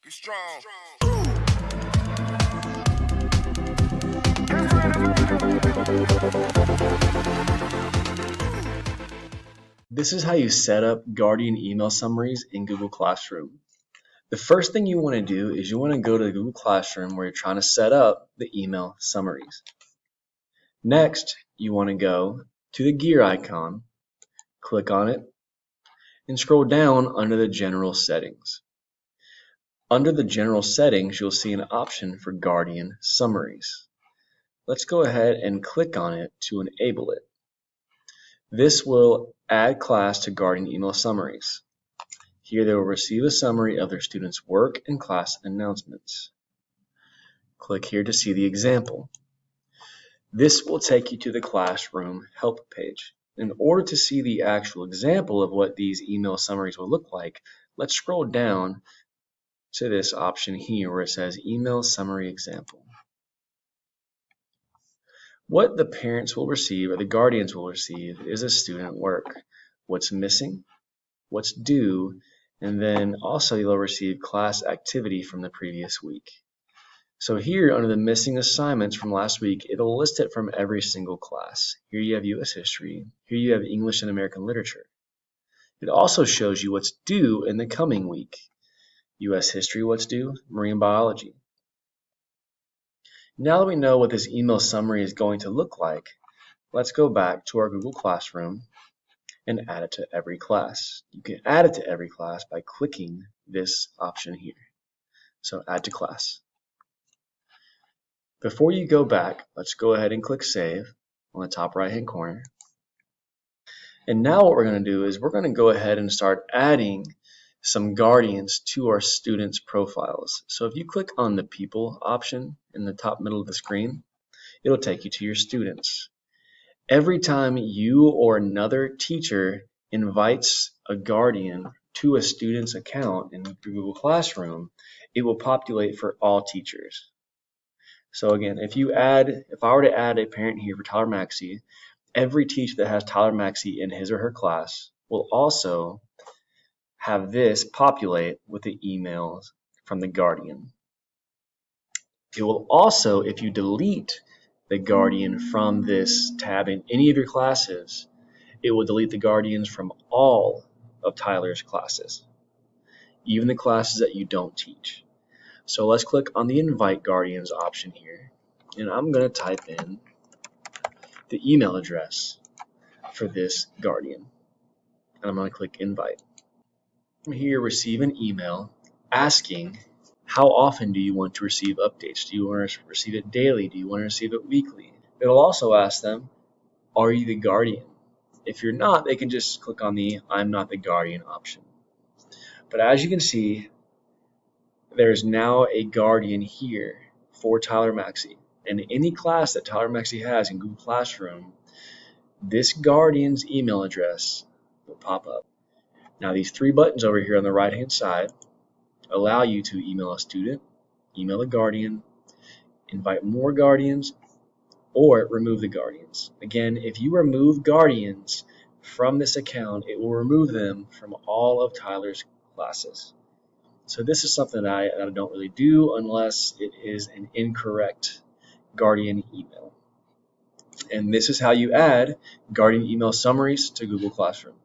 Be strong. This is how you set up Guardian email summaries in Google Classroom. The first thing you want to do is you want to go to the Google Classroom where you're trying to set up the email summaries. Next, you want to go to the gear icon, click on it, and scroll down under the General Settings. Under the General Settings, you'll see an option for Guardian Summaries. Let's go ahead and click on it to enable it. This will add class to Guardian email summaries. Here they will receive a summary of their students' work and class announcements. Click here to see the example. This will take you to the classroom help page. In order to see the actual example of what these email summaries will look like, let's scroll down to this option here where it says Email Summary Example. What the parents will receive or the guardians will receive is a student work, what's missing, what's due, and then also you'll receive class activity from the previous week. So here under the missing assignments from last week, it'll list it from every single class. Here you have U.S. History, here you have English and American Literature. It also shows you what's due in the coming week. U.S. History, what's due, Marine Biology. Now that we know what this email summary is going to look like, let's go back to our Google Classroom and add it to every class. You can add it to every class by clicking this option here. So add to class. Before you go back, let's go ahead and click Save on the top right hand corner. And now what we're going to do is we're going to go ahead and start adding some guardians to our students' profiles. So if you click on the People option in the top middle of the screen, it'll take you to your students. Every time you or another teacher invites a guardian to a student's account in Google Classroom, it will populate for all teachers. So again, if I were to add a parent here for Tyler Maxey, every teacher that has Tyler Maxey in his or her class will also have this populate with the emails from the guardian. It will also, if you delete the guardian from this tab in any of your classes, it will delete the guardians from all of Tyler's classes, even the classes that you don't teach. So let's click on the Invite Guardians option here, and I'm going to type in the email address for this guardian, and I'm going to click Invite. From here, receive an email asking how often do you want to receive updates? Do you want to receive it daily? Do you want to receive it weekly? It'll also ask them, are you the guardian? If you're not, they can just click on the I'm not the guardian option. But as you can see, there's now a guardian here for Tyler Maxey. And any class that Tyler Maxey has in Google Classroom, this guardian's email address will pop up. Now these three buttons over here on the right hand side allow you to email a student, email a guardian, invite more guardians, or remove the guardians. Again, if you remove guardians from this account, it will remove them from all of Tyler's classes. So this is something that I don't really do unless it is an incorrect guardian email. And this is how you add Guardian email summaries to Google Classroom.